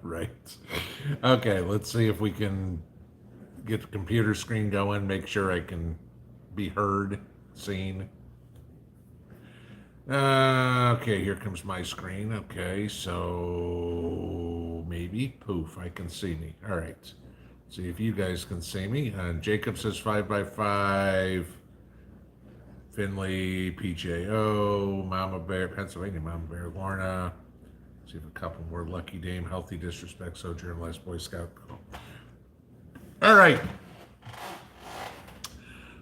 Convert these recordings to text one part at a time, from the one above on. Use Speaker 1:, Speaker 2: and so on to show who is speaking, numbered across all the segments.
Speaker 1: Right. Okay, let's see if we can get the computer screen going, make sure I can be heard, seen. Okay, here comes my screen. Okay, so maybe poof, I can see me. All right. See if you guys can see me. Jacob says 5x5. Finley, PJO, Mama Bear, Pennsylvania, Mama Bear, Lorna. See if a couple more. Lucky Dame, Healthy Disrespect, Sojourn, Last Boy Scout. All right.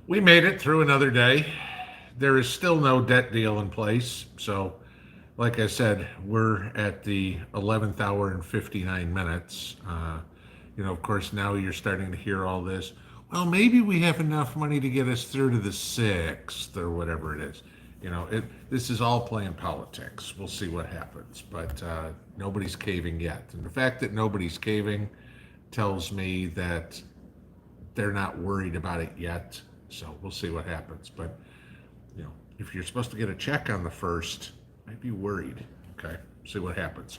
Speaker 1: We made it through another day. There is still no debt deal in place. So, like I said, we're at the 11th hour and 59 minutes. Of course, now you're starting to hear all this. Well, maybe we have enough money to get us through to the 6th or whatever it is. This is all playing politics. We'll see what happens. But nobody's caving yet. And the fact that nobody's caving tells me that they're not worried about it yet. So we'll see what happens. But, if you're supposed to get a check on the 1st, I'd be worried. Okay, see what happens.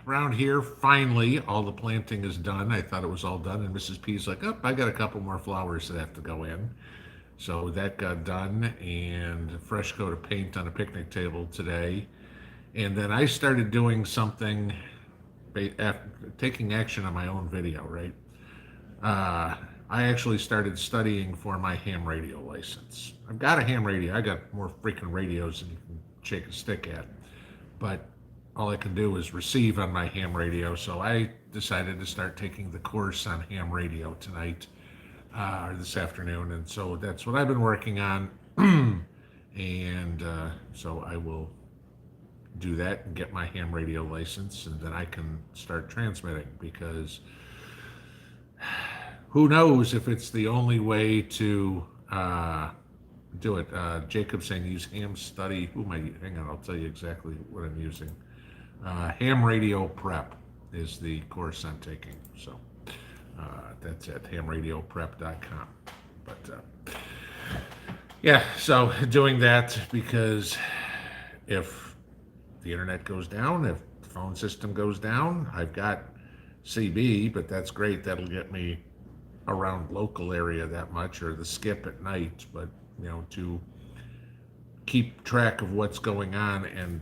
Speaker 1: Around here, finally, all the planting is done. I thought it was all done, and Mrs. P's like, oh, I got a couple more flowers that have to go in. So that got done, and a fresh coat of paint on a picnic table today. And then I started doing something, taking action on my own video, right? I actually started studying for my ham radio license. I've got a ham radio. I got more freaking radios than you can shake a stick at. But all I can do is receive on my ham radio. So I decided to start taking the course on ham radio tonight or this afternoon. And so that's what I've been working on. And so I will do that and get my ham radio license, and then I can start transmitting, because who knows if it's the only way to do it. Jacob saying use ham study. Hang on, I'll tell you exactly what I'm using. Ham radio prep is the course I'm taking. So that's at hamradioprep.com. But yeah, so doing that because if the internet goes down, if the phone system goes down, I've got CB, but that's great. That'll get me around local area that much, or the skip at night. But to keep track of what's going on, and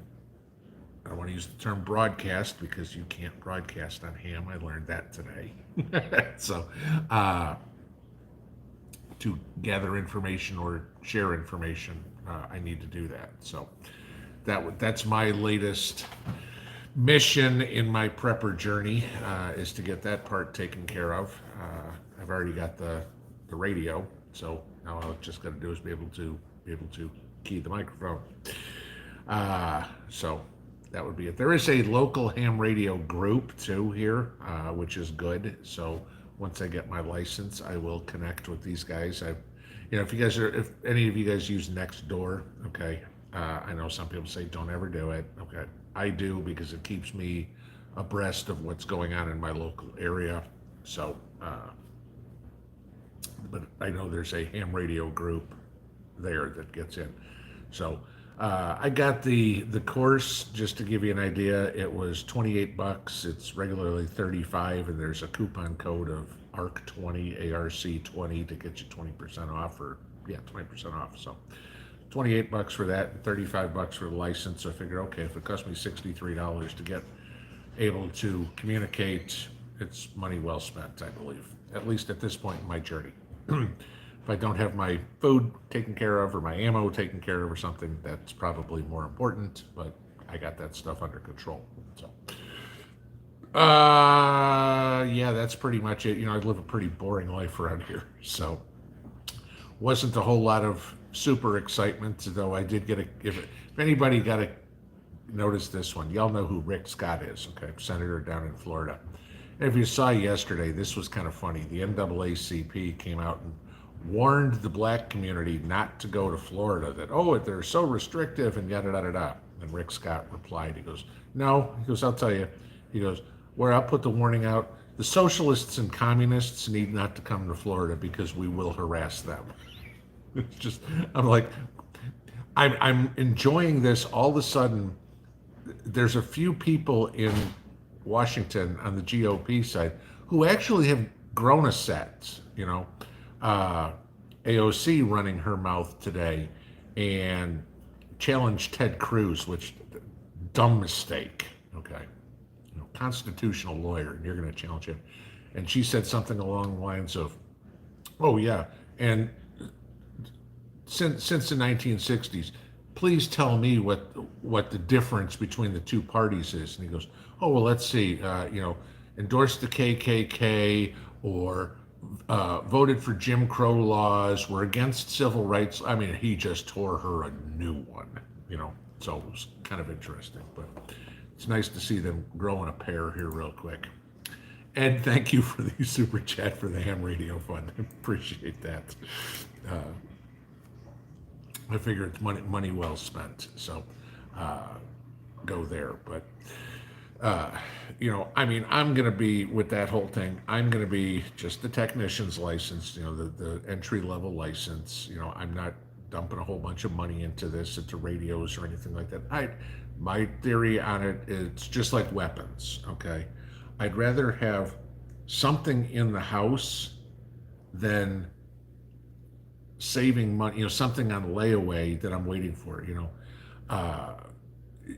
Speaker 1: I don't want to use the term broadcast because you can't broadcast on ham. I learned that today. So to gather information or share information, I need to do that. So that's my latest mission in my prepper journey, is to get that part taken care of. I've already got the radio, so now all I've just got to do is be able to key the microphone. So that would be it. There is a local ham radio group too here, which is good. So once I get my license, I will connect with these guys. If any of you guys use Nextdoor, okay. I know some people say don't ever do it. Okay, I do, because it keeps me abreast of what's going on in my local area. So, but I know there's a ham radio group there that gets in. So I got the course, just to give you an idea. It was $28. It's regularly $35, and there's a coupon code of ARC20, ARC20, to get you 20% off, 20% off. So $28 for that, and $35 for the license. So I figured, okay, if it cost me $63 to get able to communicate, it's money well spent, I believe, at least at this point in my journey. If I don't have my food taken care of, or my ammo taken care of, or something, that's probably more important, but I got that stuff under control. So yeah, that's pretty much it. I live a pretty boring life around here, so wasn't a whole lot of super excitement, though I did get if anybody got to notice this one, y'all know who Rick Scott is, okay, senator down in Florida. And if you saw yesterday, this was kind of funny. The NAACP came out and warned the black community not to go to Florida, that, they're so restrictive and yada, yada, yada. And Rick Scott replied, he goes, no, he goes, I'll tell you, he goes, where I'll put the warning out, the socialists and communists need not to come to Florida because we will harass them. It's just, I'm like, I'm enjoying this. All of a sudden, there's a few people in Washington on the GOP side who actually have grown a set. Uh, AOC running her mouth today and challenged Ted Cruz, which dumb mistake. Okay, constitutional lawyer, and you're going to challenge him. And she said something along the lines of, "Oh yeah, and since the 1960s, please tell me what the difference between the two parties is." And he goes, "Oh well, let's see. Endorse the KKK or voted for Jim Crow laws. We're against civil rights." I mean, he just tore her a new one. So it was kind of interesting, but it's nice to see them growing a pair here real quick. Ed, thank you for the super chat for the ham radio fund. I appreciate that. I figure it's money well spent. So go there. But I'm going to be with that whole thing. I'm going to be just the technician's license. The entry level license. I'm not dumping a whole bunch of money into radios or anything like that. My theory on it, it's just like weapons. Okay, I'd rather have something in the house than saving money, something on layaway that I'm waiting for.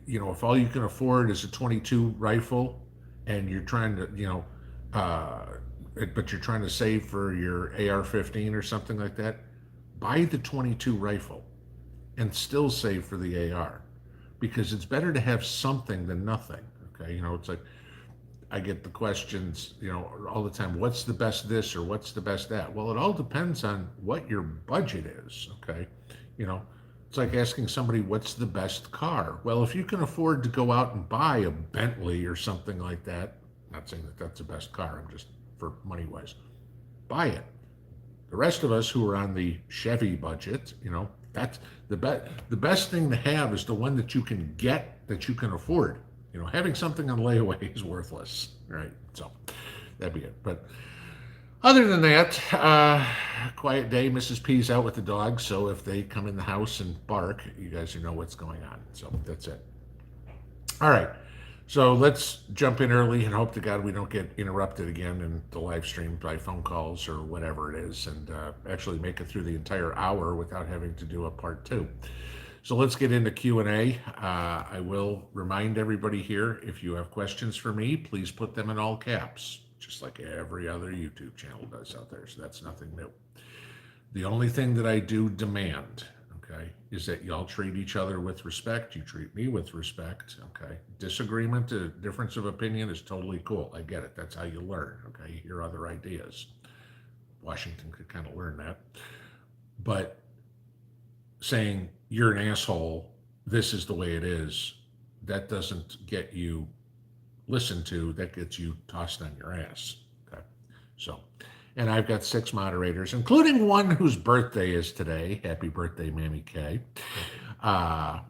Speaker 1: If all you can afford is a 22 rifle and you're trying to, but you're trying to save for your AR-15 or something like that, buy the 22 rifle and still save for the AR, because it's better to have something than nothing. Okay. It's like, I get the questions, all the time, what's the best this or what's the best that? Well, it all depends on what your budget is. Okay. It's like asking somebody, what's the best car? Well, if you can afford to go out and buy a Bentley or something like that, not saying that that's the best car, I'm just for money wise, buy it. The rest of us who are on the Chevy budget, that's the best thing to have is the one that you can get, that you can afford. Having something on layaway is worthless, right? So that'd be it. But other than that, quiet day. Mrs. P's out with the dogs, so if they come in the house and bark, you guys know what's going on. So that's it. All right. So let's jump in early and hope to God we don't get interrupted again in the live stream by phone calls or whatever it is, and actually make it through the entire hour without having to do a part two. So let's get into Q&A. I will remind everybody here, if you have questions for me, please put them in all caps, just like every other YouTube channel does out there. So that's nothing new. The only thing that I do demand, okay, is that y'all treat each other with respect. You treat me with respect, okay? Disagreement, a difference of opinion is totally cool. I get it. That's how you learn, okay? You hear other ideas. Washington could kind of learn that. But saying you're an asshole, this is the way it is, that doesn't get you listened to, that gets you tossed on your ass. Okay. So, and I've got 6 moderators, including one whose birthday is today. Happy birthday, Mammy K. That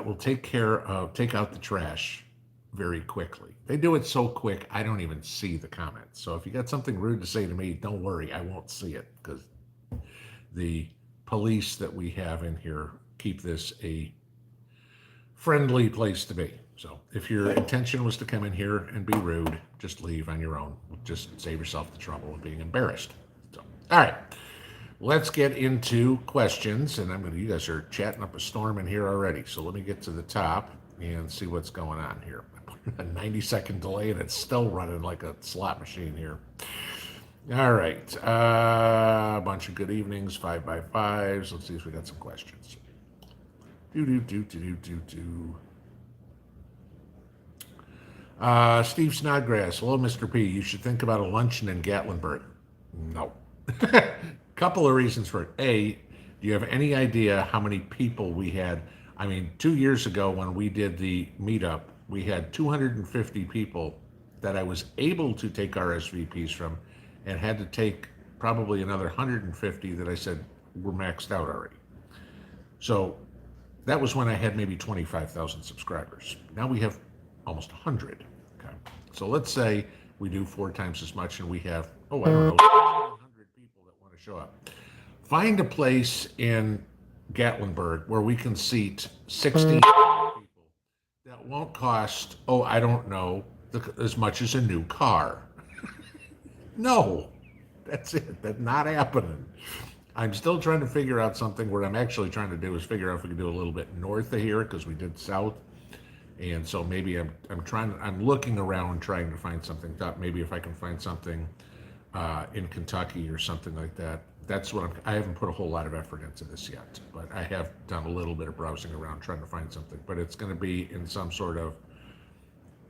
Speaker 1: will take out the trash very quickly. They do it so quick, I don't even see the comments. So if you got something rude to say to me, don't worry, I won't see it, because the police that we have in here keep this a friendly place to be. So if your intention was to come in here and be rude, just leave on your own. Just save yourself the trouble of being embarrassed. So, all right, let's get into questions. And you guys are chatting up a storm in here already. So let me get to the top and see what's going on here. I put a 90-second delay and it's still running like a slot machine here. All right, a bunch of good evenings, 5x5s. Let's see if we got some questions. Steve Snodgrass, hello, Mr. P. You should think about a luncheon in Gatlinburg. No. Couple of reasons for it. A, do you have any idea how many people we had? 2 years ago when we did the meetup, we had 250 people that I was able to take RSVPs from, and had to take probably another 150 that I said were maxed out already. So that was when I had maybe 25,000 subscribers. Now we have almost 100. Okay. So let's say we do 4 times as much and we have, I don't know, 100 people that want to show up. Find a place in Gatlinburg where we can seat 60 people won't cost, oh, I don't know, as much as a new car. No, that's it. That's not happening. I'm still trying to figure out something. What I'm actually trying to do is figure out if we can do a little bit north of here because we did south, and so maybe I'm looking around trying to find something. Thought maybe if I can find something in Kentucky or something like that. That's what I haven't put a whole lot of effort into this yet, but I have done a little bit of browsing around trying to find something. But it's going to be in some sort of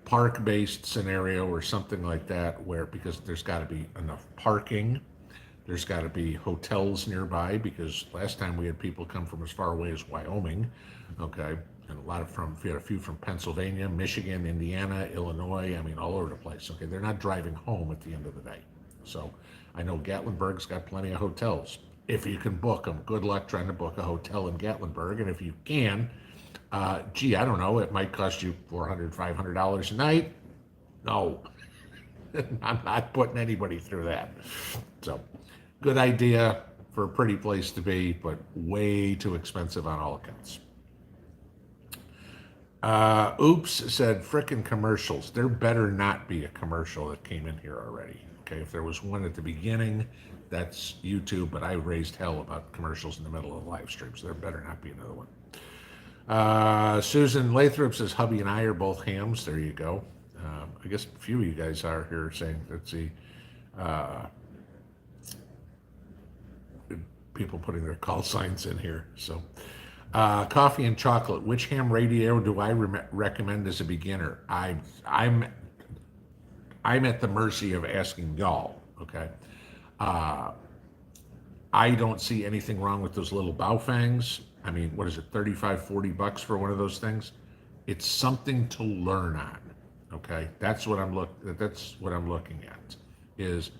Speaker 1: park-based scenario or something like that, where because there's got to be enough parking. There's got to be hotels nearby because last time we had people come from as far away as Wyoming, okay, and we had a few from Pennsylvania, Michigan, Indiana, Illinois. I mean, all over the place. Okay, they're not driving home at the end of the day. So I know Gatlinburg's got plenty of hotels. If you can book them, good luck trying to book a hotel in Gatlinburg. And if you can, gee, I don't know, it might cost you $400, $500 a night. No, I'm not putting anybody through that. So, good idea for a pretty place to be, but way too expensive on all accounts. Oops said frickin' commercials. There better not be a commercial that came in here already. Okay, if there was one at the beginning, that's YouTube, but I raised hell about commercials in the middle of the live stream, so there better not be another one. Susan Lathrop says hubby and I are both hams. There you go. I guess a few of you guys are here saying, let's see, people putting their call signs in here. So, coffee and chocolate. Which ham radio do I recommend as a beginner? I'm at the mercy of asking y'all. Okay. I don't see anything wrong with those little Baofangs. I mean, what is it, $35-$40 for one of those things? It's something to learn on. Okay, that's what I'm looking at. Is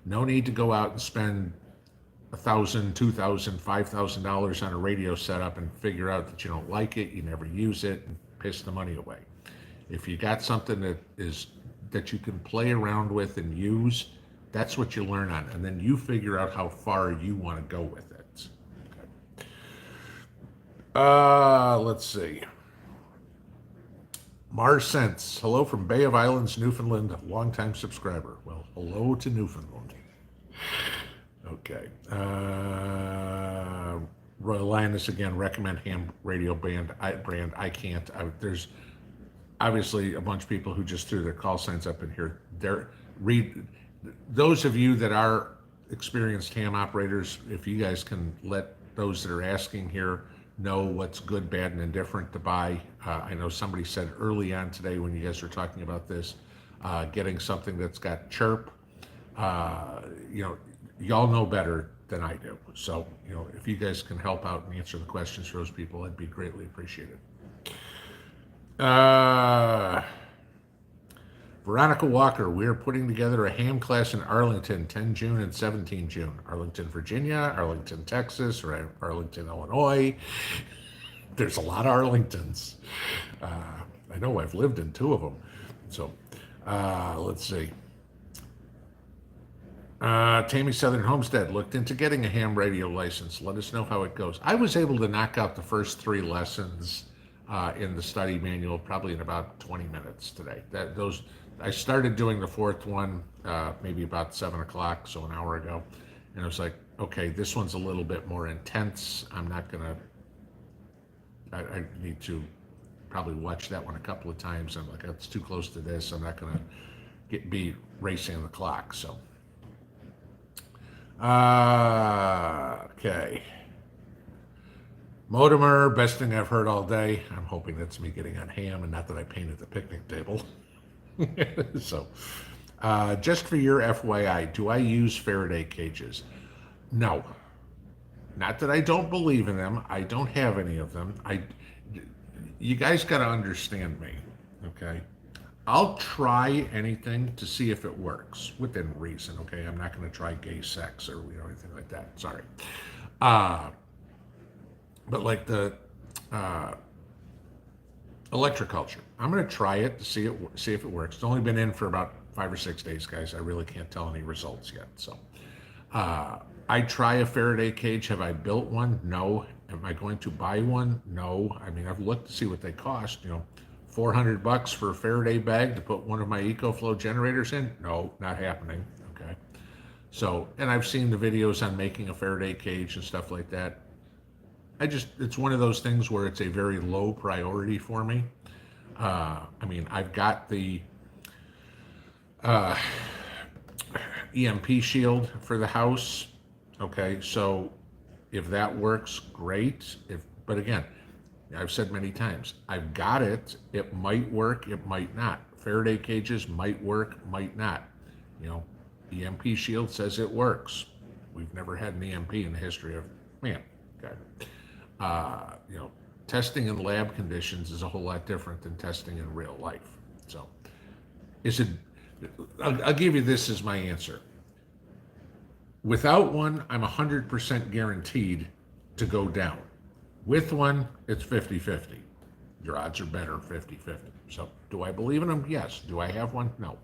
Speaker 1: no need to go out and spend $1,000, $2,000, $5,000 on a radio setup and figure out that you don't like it, you never use it, and piss the money away. If you got something that you can play around with and use, that's what you learn on, and then you figure out how far you want to go with it. Okay. Let's see. Mars Sense, hello from Bay of Islands, Newfoundland, longtime subscriber. Well, hello to Newfoundland. Okay. Royal Lioness again, recommend ham radio brand. I can't. There's obviously a bunch of people who just threw their call signs up in here. Those of you that are experienced ham operators, if you guys can let those that are asking here know what's good, bad, and indifferent to buy. I know somebody said early on today when you guys were talking about this, getting something that's got chirp. Y'all know better than I do. So, if you guys can help out and answer the questions for those people, I'd be greatly appreciated. Veronica Walker, we are putting together a ham class in Arlington, 10 June and 17 June. Arlington, Virginia, Arlington, Texas, or Arlington, Illinois. There's a lot of Arlingtons. I know I've lived in 2 of them. So, let's see. Tammy Southern Homestead looked into getting a ham radio license. Let us know how it goes. I was able to knock out the first 3 lessons in the study manual probably in about 20 minutes today. I started doing the 4th one maybe about 7 o'clock, so an hour ago, and I was like, okay, this one's a little bit more intense. I'm not gonna. I need to probably watch that one a couple of times. I'm like, it's too close to this. I'm not gonna be racing the clock. So, okay. Mortimer, best thing I've heard all day. I'm hoping that's me getting on ham and not that I painted the picnic table. So, just for your FYI, do I use Faraday cages? No. Not that I don't believe in them. I don't have any of them. You guys got to understand me, okay? I'll try anything to see if it works within reason, okay? I'm not going to try gay sex or anything like that. Sorry. But like the electroculture, I'm going to try it to see if it works. It's only been in for about 5 or 6 days, guys. I really can't tell any results yet. So I try a Faraday cage. Have I built one? No. Am I going to buy one? No. I mean, I've looked to see what they cost. $400 for a Faraday bag to put one of my EcoFlow generators in? No, not happening. Okay. So, and I've seen the videos on making a Faraday cage and stuff like that. It's one of those things where it's a very low priority for me. I mean, I've got the uh, EMP shield for the house. Okay, so if that works, great. But again, I've said many times, I've got it. It might work, it might not. Faraday cages might work, might not. You know, EMP shield says it works. We've never had an EMP in the history of man. Okay. You know, testing in lab conditions is a whole lot different than testing in real life. So, is it? I'll give you this as my answer. Without one, I'm 100% guaranteed to go down. With one, it's 50-50. Your odds are better 50-50. So, do I believe in them? Yes. Do I have one? No.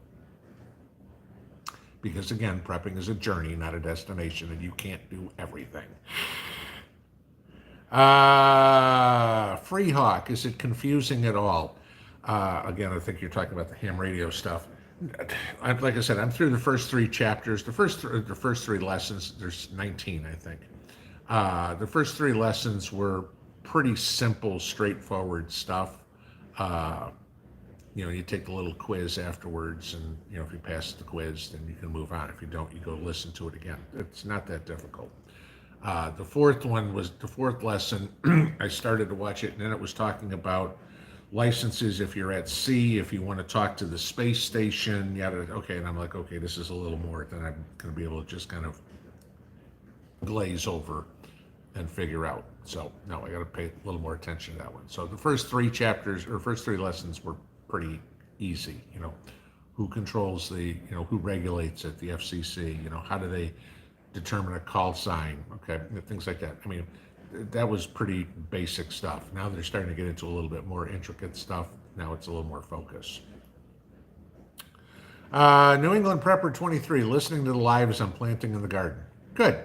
Speaker 1: Because again, prepping is a journey, not a destination, and you can't do everything. Freehawk, is it confusing at all? Again, I think you're talking about the ham radio stuff. Like I said, I'm through the first 3 chapters. The first 3 lessons, there's 19, I think. The first 3 lessons were pretty simple, straightforward stuff. You know, you take the little quiz afterwards, and you know, if you pass the quiz, then you can move on. If you don't, you go listen to it again. It's not that difficult. The fourth one was the 4th lesson. I started to watch it, and then it was talking about licenses if you're at sea, if you want to talk to the space station, yada. Okay, and I'm like, okay, this is a little more than I'm going to be able to just kind of glaze over and figure out. So no, I got to pay a little more attention to that one. So the first 3 chapters or first 3 lessons were pretty easy. You know, who controls who regulates it, the FCC. You know, how do they determine a call sign? Okay, things like that. I mean, that was pretty basic stuff. Now they're starting to get into a little bit more intricate stuff. Now it's a little more focus. New England Prepper 23, listening to the live as I'm planting in the garden. Good.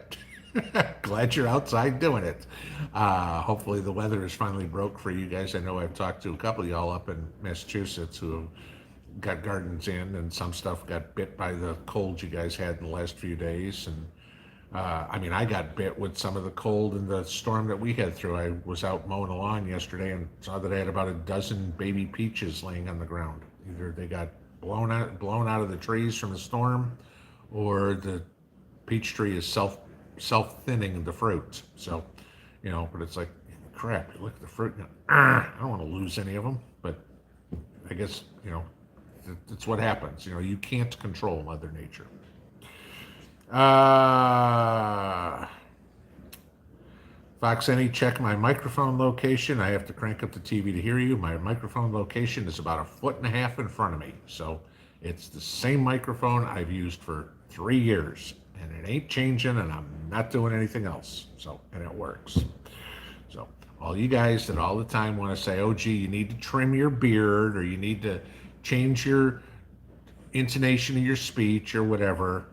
Speaker 1: Glad you're outside doing it. Hopefully the weather is finally broke for you guys. I know I've talked to a couple of y'all up in Massachusetts who have got gardens in, and some stuff got bit by the cold you guys had in the last few days. And I mean, I got bit with some of the cold and the storm that we had through. I was out mowing a lawn yesterday and saw that I had about a dozen baby peaches laying on the ground. Either they got blown out of the trees from the storm, or the peach tree is self-thinning the fruit. So, you know, but it's like, crap, you look at the fruit and I don't want to lose any of them. But I guess, you know, it's what happens. You know, you can't control Mother Nature. Fox Any, check my microphone location. I have to crank up the TV to hear you. My microphone location is about 1.5 feet in front of me. So it's the same microphone I've used for 3 years, and it ain't changing, and I'm not doing anything else. So, and it works. So all you guys that all the time want to say, oh, gee, you need to trim your beard, or you need to change your intonation of your speech or whatever.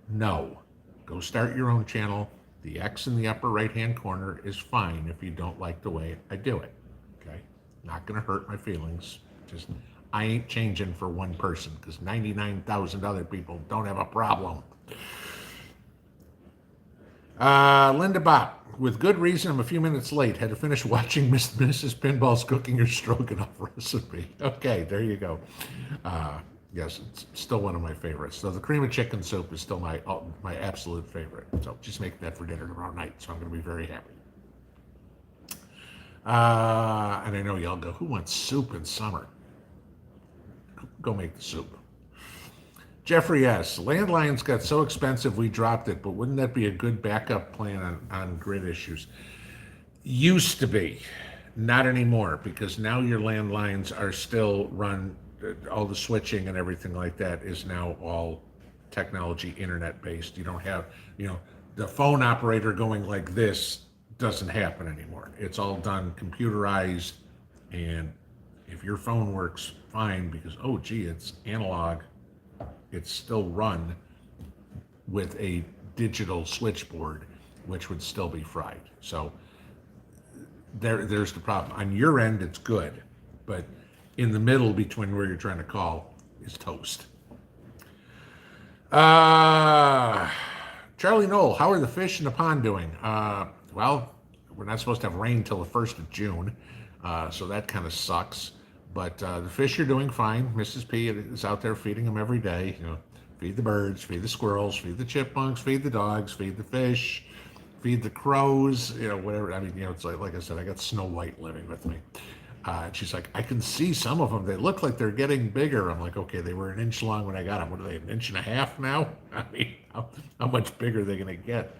Speaker 1: No, go start your own channel. The X in the upper right-hand corner is fine if you don't like the way I do it. Okay, not gonna hurt my feelings. Just I ain't changing for one person because 99,000 other people don't have a problem. Linda Bop, with good reason, I'm a few minutes late. Had to finish watching Mrs. Pinball's cooking her stroganoff recipe. Okay, there you go. Yes, it's still one of my favorites. So the cream of chicken soup is still my absolute favorite. So just make that for dinner tomorrow night. So I'm going to be very happy. And I know y'all go, who wants soup in summer? Go make the soup. Jeffrey S. Landlines got so expensive we dropped it, but wouldn't that be a good backup plan on grid issues? Used to be. Not anymore, because now your landlines are still run. All the switching and everything like that is now all technology internet based. You don't have, you know, the phone operator going like this doesn't happen anymore. It's all done computerized, and if your phone works fine because, oh gee, it's analog, it's still run with a digital switchboard, which would still be fried. So there's the problem. On your end, it's good, but in the middle between where you're trying to call is toast. Uh, Charlie Knoll, how are the fish in the pond doing? Well, we're not supposed to have rain till the 1st of June, so that kind of sucks. But the fish are doing fine. Mrs. P is out there feeding them every day. Feed the birds, feed the squirrels, feed the chipmunks, feed the dogs, feed the fish, feed the crows. Whatever. I mean, it's like I said, I got Snow White living with me. And she's like, I can see some of them. They look like they're getting bigger. I'm like, okay, they were an inch long when I got them. What are they, an inch and a half now? I mean, how much bigger are they going to get?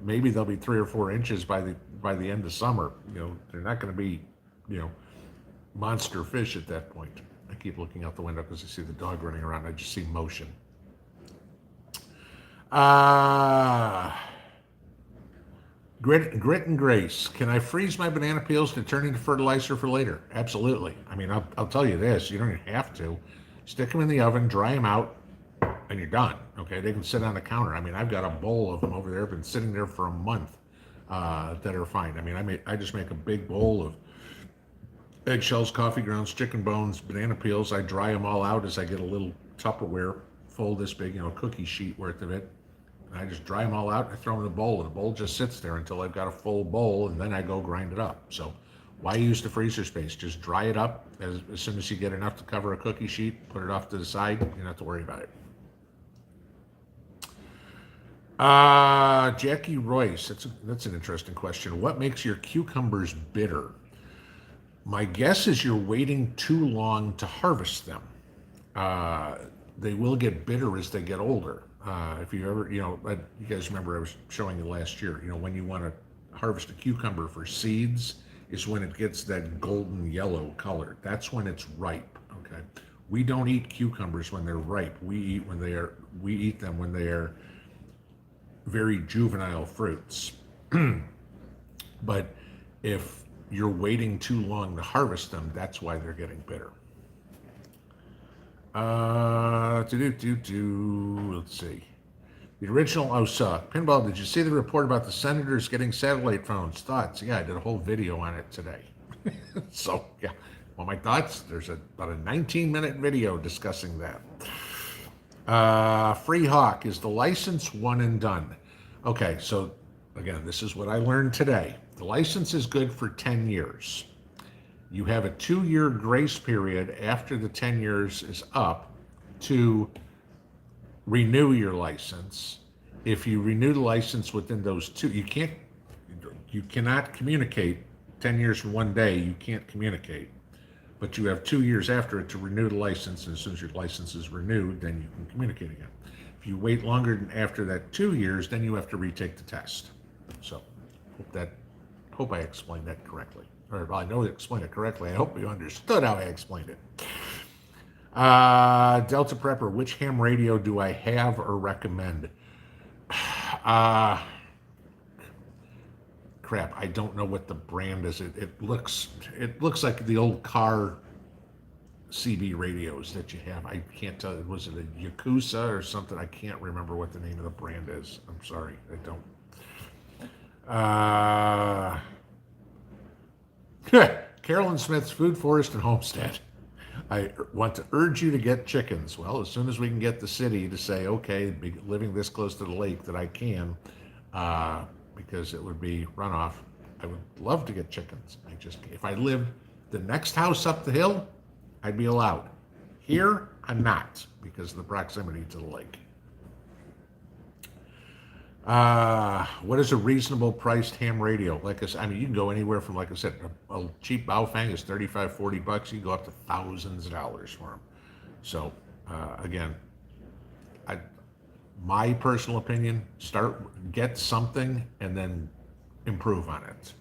Speaker 1: Maybe they'll be 3 or 4 inches by the end of summer. They're not going to be, monster fish at that point. I keep looking out the window because I see the dog running around. I just see motion. Grit and Grace. Can I freeze my banana peels to turn into fertilizer for later? Absolutely. I mean, I'll tell you this. You don't even have to. Stick them in the oven, dry them out, and you're done. Okay, they can sit on the counter. I mean, I've got a bowl of them over there. Been sitting there for a month that are fine. I mean, I just make a big bowl of eggshells, coffee grounds, chicken bones, banana peels. I dry them all out as I get a little Tupperware full this big, cookie sheet worth of it. And I just dry them all out. I throw them in a bowl, and the bowl just sits there until I've got a full bowl, and then I go grind it up. So why use the freezer space? Just dry it up as soon as you get enough to cover a cookie sheet, put it off to the side. You don't have to worry about it. Jackie Royce, that's an interesting question. What makes your cucumbers bitter? My guess is you're waiting too long to harvest them. They will get bitter as they get older. If you ever, you guys remember I was showing you last year, when you want to harvest a cucumber for seeds is when it gets that golden yellow color. That's when it's ripe, okay? We don't eat cucumbers when they're ripe. We eat them when they are very juvenile fruits. But if you're waiting too long to harvest them, that's why they're getting bitter. Let's see. The original Pinball, did you see the report about the senators getting satellite phones? Thoughts? Yeah, I did a whole video on it today. So, yeah. Well, my thoughts, there's about a 19-minute video discussing that. Free Hawk, is the license one and done? Okay, so, again, this is what I learned today. The license is good for 10 years. You have a 2-year grace period after the 10 years is up to renew your license. If you renew the license within those you cannot communicate 10 years from one day, you can't communicate. But you have 2 years after it to renew the license, and as soon as your license is renewed, then you can communicate again. If you wait longer than after that 2 years, then you have to retake the test. So, hope I explained that correctly. Or I know I explained it correctly. I hope you understood how I explained it. Delta Prepper, which ham radio do I have or recommend? Crap, I don't know what the brand is. It looks like the old car CB radios that you have. I can't tell. Was it a Yakuza or something? I can't remember what the name of the brand is. I'm sorry, I don't. Carolyn Smith's Food Forest and Homestead. I want to urge you to get chickens. Well, as soon as we can get the city to say, okay, living this close to the lake that I can, because it would be runoff, I would love to get chickens. If I lived the next house up the hill, I'd be allowed. Here, I'm not because of the proximity to the lake. What is a reasonable priced ham radio? Like I said, you can go anywhere from, like I said, a cheap Baofeng is $35, $40. You can go up to thousands of dollars for them. So, again, my personal opinion, get something and then improve on it.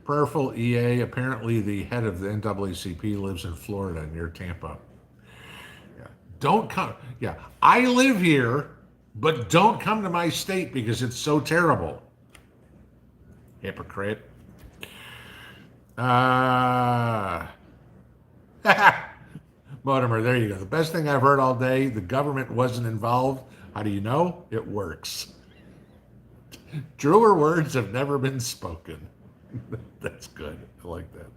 Speaker 1: Prayerful EA, apparently the head of the NAACP lives in Florida near Tampa. Don't come. Yeah, I live here, but don't come to my state because it's so terrible. Hypocrite. Mortimer, there you go. The best thing I've heard all day, the government wasn't involved. How do you know? It works. Truer words have never been spoken. That's good. I like that.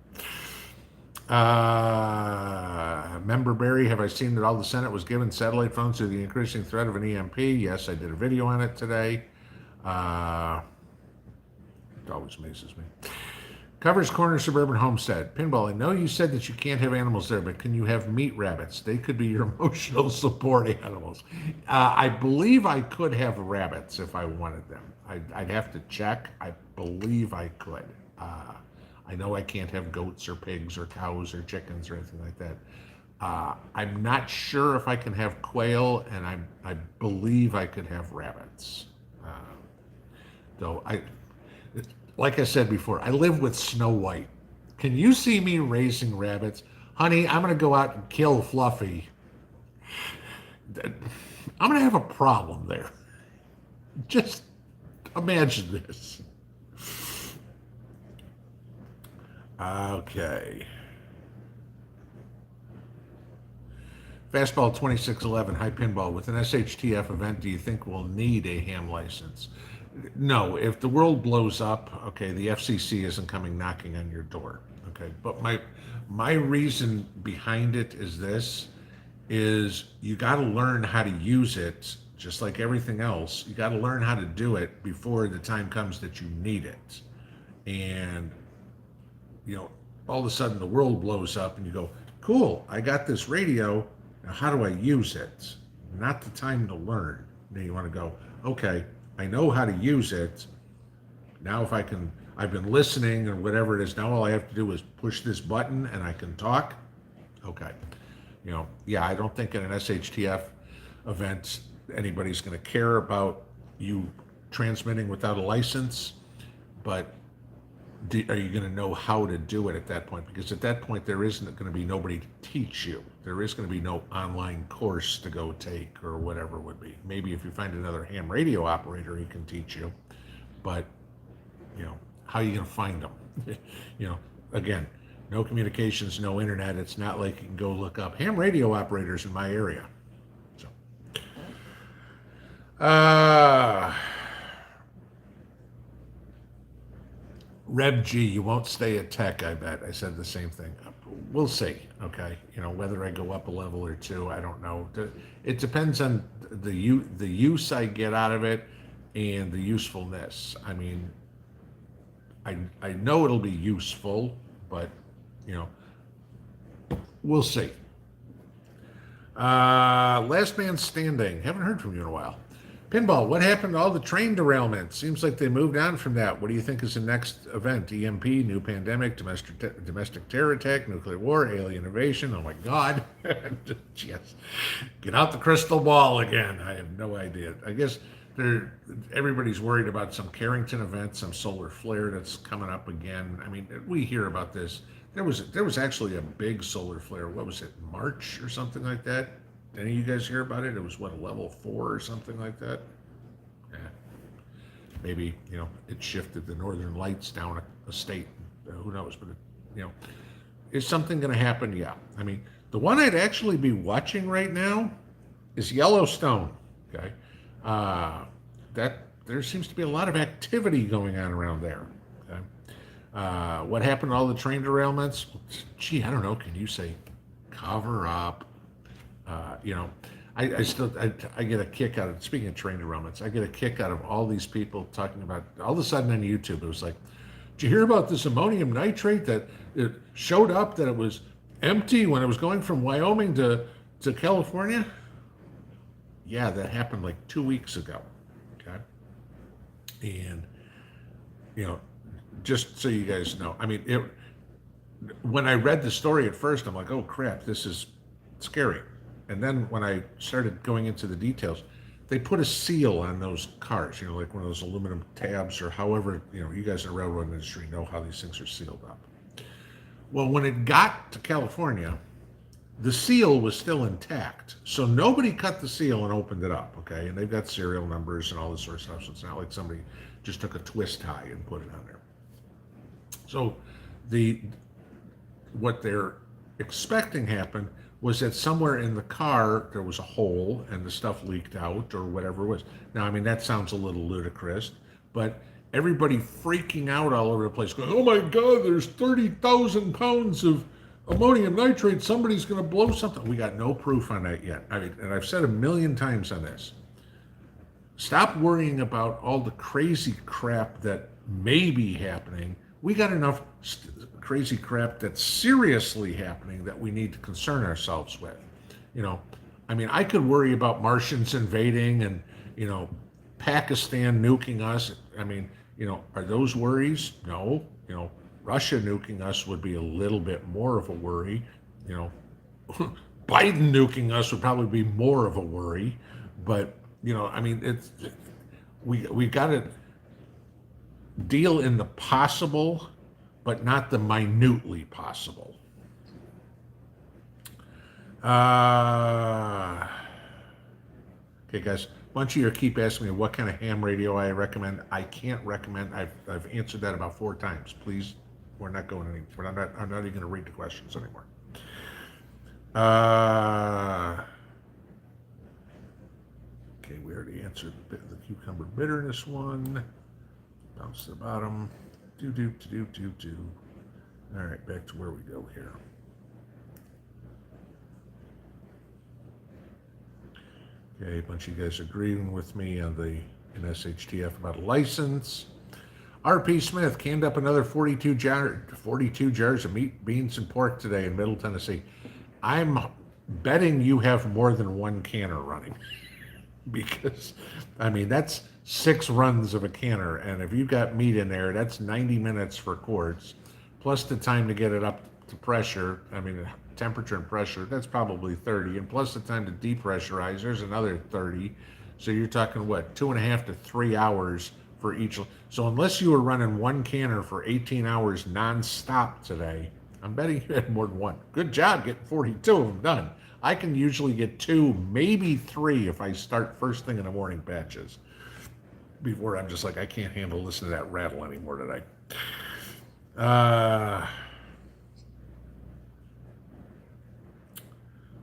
Speaker 1: Member Barry, have I seen that all the Senate was given satellite phones to the increasing threat of an EMP? Yes, I did a video on it today. Uh, it always amazes me. Covers Corner Suburban Homestead. Pinball, I know you said that you can't have animals there, but can you have meat rabbits? They could be your emotional support animals. I believe I could have rabbits if I wanted them. I'd have to check. I believe I could. I know I can't have goats or pigs or cows or chickens or anything like that. I'm not sure if I can have quail, and I believe I could have rabbits. Though like I said before, I live with Snow White. Can you see me raising rabbits? Honey, I'm going to go out and kill Fluffy. I'm going to have a problem there. Just imagine this. Okay. Fastball 2611, high pinball. With an SHTF event, do you think we'll need a ham license? No, if the world blows up, okay, the FCC isn't coming knocking on your door. Okay, but my reason behind it is this: is you got to learn how to use it, just like everything else. You got to learn how to do it before the time comes that you need it. And all of a sudden the world blows up, and you go, "Cool, I got this radio. Now, how do I use it?" Not the time to learn. Then you want to go, "Okay, I know how to use it. Now I've been listening or whatever it is. Now all I have to do is push this button and I can talk." Okay. Yeah, I don't think in an SHTF event anybody's going to care about you transmitting without a license, but are you going to know how to do it at that point? Because at that point, there isn't going to be nobody to teach you. There is going to be no online course to go take or whatever it would be. Maybe if you find another ham radio operator, he can teach you. But, how are you going to find them? Again, no communications, no internet. It's not like you can go look up ham radio operators in my area. So, Reb G, you won't stay at tech, I bet. I said the same thing. We'll see, okay? Whether I go up a level or two, I don't know. It depends on the use I get out of it and the usefulness. I mean, I know it'll be useful, but, we'll see. Last man standing. Haven't heard from you in a while. Pinball, what happened to all the train derailments? Seems like they moved on from that. What do you think is the next event? EMP, new pandemic, domestic terror attack, nuclear war, alien invasion? Oh my God. Yes. Get out the crystal ball again. I have no idea. I guess everybody's worried about some Carrington event, some solar flare that's coming up again. I mean, we hear about this. There was actually a big solar flare. What was it, March or something like that? Did any of you guys hear about it? It was a level 4 or something like that? Yeah. Maybe, it shifted the northern lights down a state. Who knows? But, is something going to happen? Yeah. I mean, the one I'd actually be watching right now is Yellowstone. Okay. There seems to be a lot of activity going on around there. Okay. What happened to all the train derailments? Gee, I don't know. Can you say cover up? I get a kick out of, speaking of train derailments, I get a kick out of all these people talking about, all of a sudden on YouTube, it was like, did you hear about this ammonium nitrate that it showed up that it was empty when it was going from Wyoming to California? Yeah, that happened like 2 weeks ago. Okay. And, just so you guys know, I mean, when I read the story at first, I'm like, oh crap, this is scary. And then when I started going into the details, they put a seal on those cars, like one of those aluminum tabs or however, you guys in the railroad industry know how these things are sealed up. Well, when it got to California, the seal was still intact. So nobody cut the seal and opened it up, okay? And they've got serial numbers and all this sort of stuff. So it's not like somebody just took a twist tie and put it on there. So what they're expecting happened was that somewhere in the car there was a hole and the stuff leaked out or whatever it was. Now, I mean, that sounds a little ludicrous, but everybody freaking out all over the place, going, "Oh my God, there's 30,000 pounds of ammonium nitrate. Somebody's going to blow something." We got no proof on that yet. I mean, and I've said a million times on this. Stop worrying about all the crazy crap that may be happening. We got enough crazy crap that's seriously happening that we need to concern ourselves with. You know, I mean, I could worry about Martians invading and, Pakistan nuking us. I mean, are those worries? No. Russia nuking us would be a little bit more of a worry. You know, Biden nuking us would probably be more of a worry. But, I mean, we got to deal in the possible, but not the minutely possible. Okay, guys. A bunch of you keep asking me what kind of ham radio I recommend. I can't recommend. I've answered that about 4 times. Please, we're not going any. I'm not even going to read the questions anymore. Okay, we already answered the cucumber bitterness one. Bounce to the bottom. Do. All right, back to where we go here. Okay, a bunch of you guys agreeing with me on in SHTF about a license. R.P. Smith canned up another 42 jars of meat, beans, and pork today in Middle Tennessee. I'm betting you have more than one canner running because, I mean, that's 6 runs of a canner, and if you've got meat in there, that's 90 minutes for quarts, plus the time to get it up to pressure. I mean, temperature and pressure, that's probably 30, and plus the time to depressurize, there's another 30. So you're talking what, 2.5 to 3 hours for each. So unless you were running one canner for 18 hours nonstop today, I'm betting you had more than one. Good job getting 42 of them done. I can usually get 2, maybe 3 if I start first thing in the morning batches. Before I'm just like, I can't handle listening to that rattle anymore today.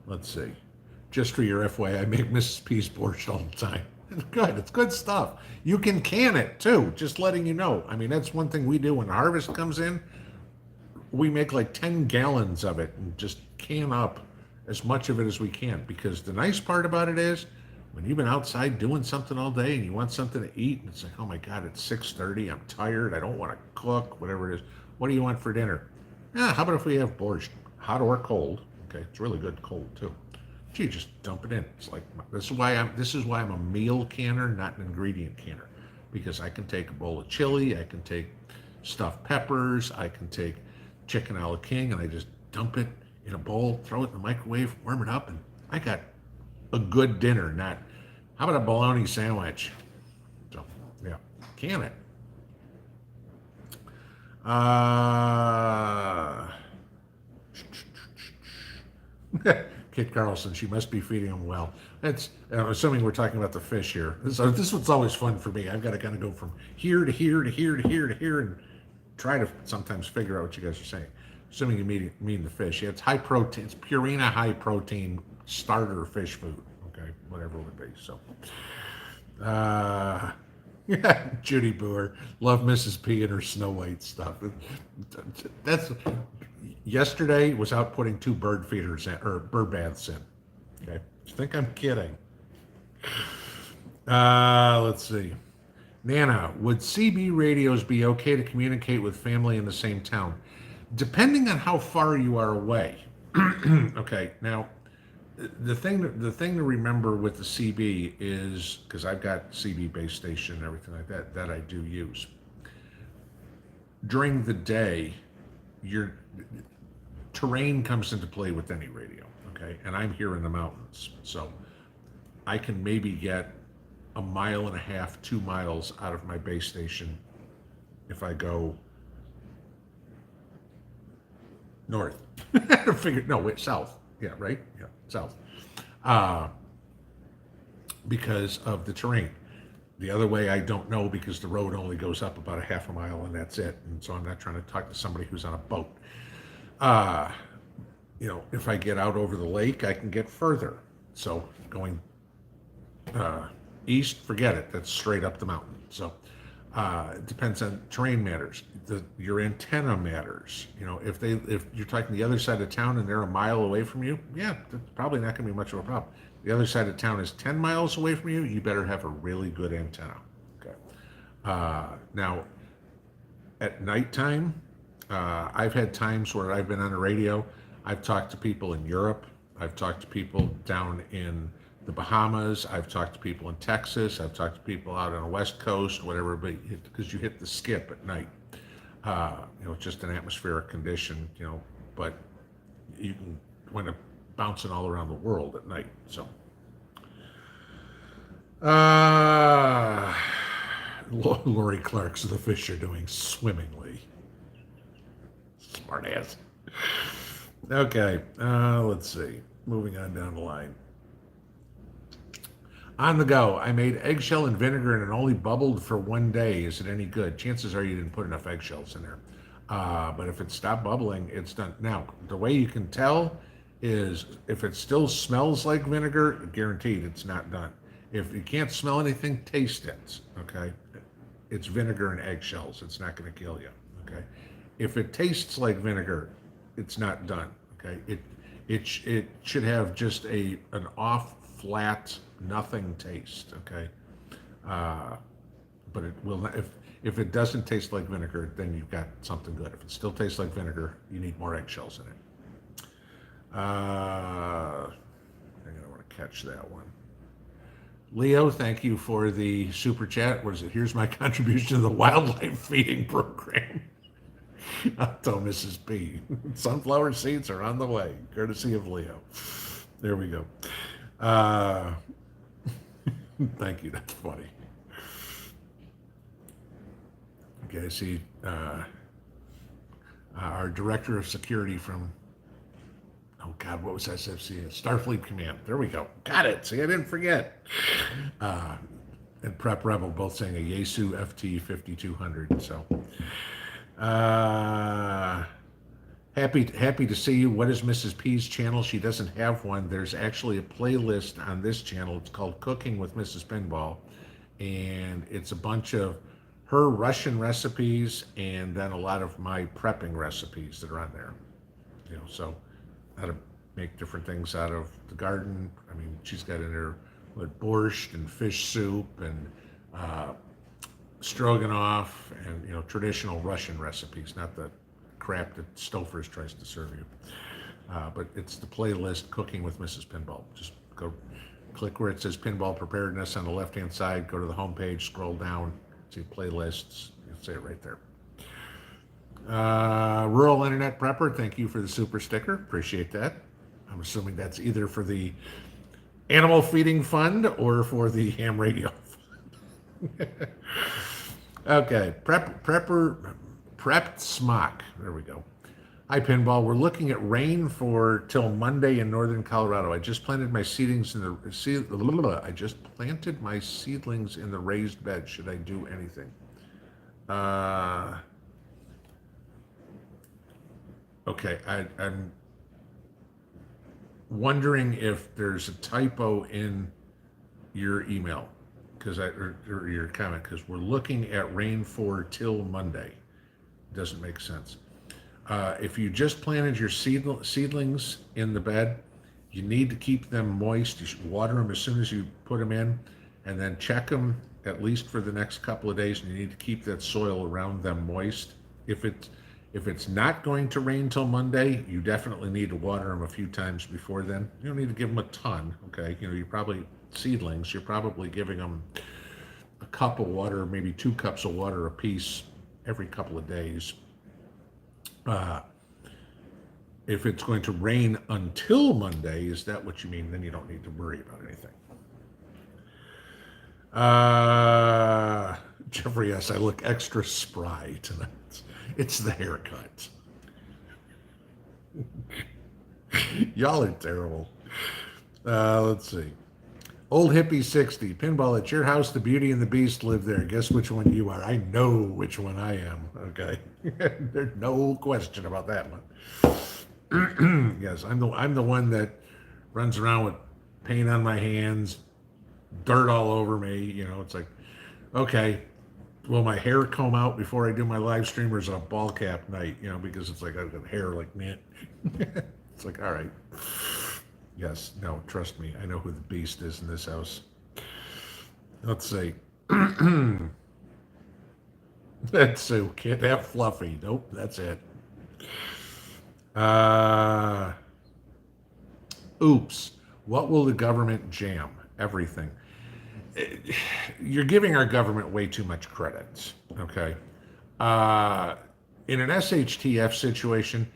Speaker 1: Let's see. Just for your FYI, I make Mrs. P's borscht all the time. It's good. It's good stuff. You can can it too, just letting you know. I mean, that's one thing we do when harvest comes in. We make like 10 gallons of it and just can up as much of it as we can. Because the nice part about it is, when you've been outside doing something all day and you want something to eat, and it's like, oh my God, it's 6:30. I'm tired. I don't want to cook, whatever it is. What do you want for dinner? How about if we have borscht, hot or cold? Okay, it's really good cold too. Gee, just dump it in. It's like, this is why I'm a meal canner, not an ingredient canner, because I can take a bowl of chili, I can take stuffed peppers, I can take chicken a la king, and I just dump it in a bowl, throw it in the microwave, warm it up, and I got a good dinner. Not, how about a bologna sandwich? So yeah, can it. Kit Carlson, she must be feeding them well. That's, I'm assuming we're talking about the fish here. So this one's always fun for me. I've got to kind of go from here to here to here to here to here and try to sometimes figure out what you guys are saying. Assuming you mean the fish. Yeah, it's high protein. It's Purina high protein starter fish food. Okay, whatever it would be. So, yeah, Judy Boer, love Mrs. P and her Snow White stuff. That's yesterday was out putting 2 bird feeders in, or bird baths in. Okay, you think I'm kidding? Let's see. Nana, would CB radios be okay to communicate with family in the same town? Depending on how far you are away. Okay, now the thing to remember with the CB is, because I've got CB base station and everything like that I do use. During the day, your terrain comes into play with any radio, okay? And I'm here in the mountains, so I can maybe get 1.5 miles, 2 miles out of my base station if I go north. South. Yeah, right? Yeah, south. Because of the terrain. The other way I don't know, because the road only goes up about 0.5 mile and that's it. And so I'm not trying to talk to somebody who's on a boat. If I get out over the lake, I can get further. So going east, forget it. That's straight up the mountain. So It depends on terrain matters. Your antenna matters. If you're talking the other side of town and they're a mile away from you, yeah, that's probably not going to be much of a problem. The other side of town is 10 miles away from you, you better have a really good antenna. Okay. Now, at nighttime, I've had times where I've been on the radio. I've talked to people in Europe. I've talked to people down in the Bahamas. I've talked to people in Texas. I've talked to people out on the West Coast, whatever, but because you hit the skip at night. It's just an atmospheric condition, but you can wind up bouncing all around the world at night. So, Lori Clark's The Fish Are Doing Swimmingly. Smart ass. Okay, let's see. Moving on down the line. On the go, I made eggshell and vinegar and it only bubbled for 1 day. Is it any good? Chances are you didn't put enough eggshells in there. But if it stopped bubbling, it's done. Now, the way you can tell is if it still smells like vinegar, guaranteed it's not done. If you can't smell anything, taste it, okay? It's vinegar and eggshells. It's not going to kill you, okay? If it tastes like vinegar, it's not done, okay? It should have just an off, flat, nothing taste, okay? But it will not, if it doesn't taste like vinegar, then you've got something good. If it still tastes like vinegar, you need more eggshells in it. I'm gonna want to catch that one. Leo, thank you for the super chat. What is it? Here's my contribution to the wildlife feeding program. I'll tell Mrs. P. Sunflower seeds are on the way, courtesy of Leo. There we go. Thank you. That's funny. Okay, I see our director of security from, oh God, what was SFC? Starfleet Command. There we go. Got it. See, I didn't forget. And Prep Rebel both saying a Yaesu FT 5200. So, happy to see you. What is Mrs. P's channel? She doesn't have one. There's actually a playlist on this channel. It's called Cooking with Mrs. Pinball, and it's a bunch of her Russian recipes and then a lot of my prepping recipes that are on there. So how to make different things out of the garden. I mean, she's got in there with borscht and fish soup and stroganoff and traditional Russian recipes, not the crap that Stouffer's tries to serve you. But it's the playlist Cooking with Mrs. Pinball. Just go click where it says Pinball Preparedness on the left-hand side, go to the homepage, scroll down, see playlists, you'll see it right there. Rural Internet Prepper, thank you for the super sticker. Appreciate that. I'm assuming that's either for the Animal Feeding Fund or for the Ham Radio Fund. Okay, Prepped Smock. There we go. Hi, Pinball. We're looking at rain till Monday in northern Colorado. I just planted my seedlings in the raised bed. Should I do anything? Okay, I'm wondering if there's a typo in your email or your comment, because we're looking at rain till Monday. Doesn't make sense. If you just planted your seedlings in the bed, you need to keep them moist. You should water them as soon as you put them in, and then check them at least for the next couple of days, and you need to keep that soil around them moist. If it's not going to rain till Monday, you definitely need to water them a few times before then. You don't need to give them a ton, okay? Seedlings, you're probably giving them a cup of water, maybe 2 cups of water a piece every couple of days. If it's going to rain until Monday, is that what you mean? Then you don't need to worry about anything. Jeffrey, yes, I look extra spry tonight. It's the haircut. Y'all are terrible. Let's see. Old Hippie 60. Pinball, at your house, the Beauty and the Beast live there. Guess which one you are. I know which one I am. Okay. There's no question about that one. Yes, I'm the one that runs around with paint on my hands, dirt all over me. It's like, okay, will my hair comb out before I do my live stream, or is it a ball cap night? Because it's like I've got hair like man. It's like, all right. Yes, no, trust me, I know who the beast is in this house. Let's see. That's who can't have Fluffy. Nope, that's it. Uh, oops. What will the government jam? Everything. You're giving our government way too much credit. Okay. Uh, in an SHTF situation,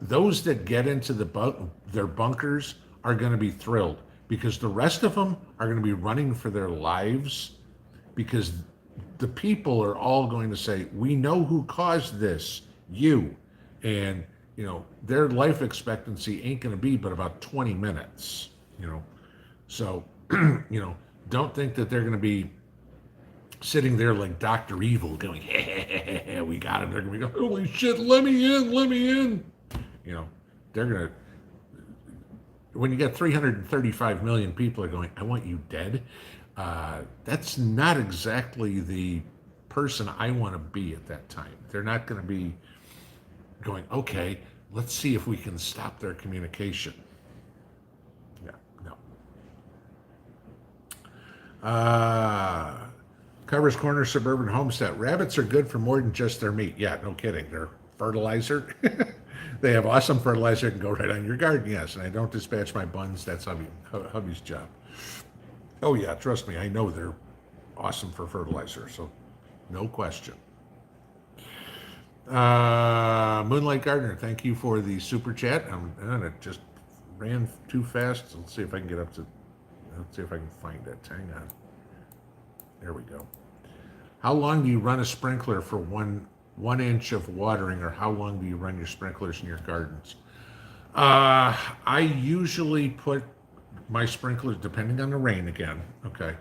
Speaker 1: those that get into their bunkers are going to be thrilled because the rest of them are going to be running for their lives because the people are all going to say, we know who caused this, you. And, their life expectancy ain't going to be but about 20 minutes, So, don't think that they're going to be sitting there like Dr. Evil going, hey, we got him. They're going to be going, holy shit, let me in. They're going to, when you get 335 million people are going, I want you dead. That's not exactly the person I want to be at that time. They're not going to be going, okay, let's see if we can stop their communication. Yeah, no. Covers Corner Suburban Homestead. Rabbits are good for more than just their meat. Yeah, no kidding. They're fertilizer. They have awesome fertilizer that can go right on your garden, yes. And I don't dispatch my buns. That's hubby's job. Oh, yeah, trust me. I know they're awesome for fertilizer, so no question. Moonlight Gardener, thank you for the super chat. And it just ran too fast. Let's see if I can find it. Hang on. There we go. How long do you run a sprinkler for one inch of watering, or how long do you run your sprinklers in your gardens? I usually put my sprinklers, depending on the rain again, okay,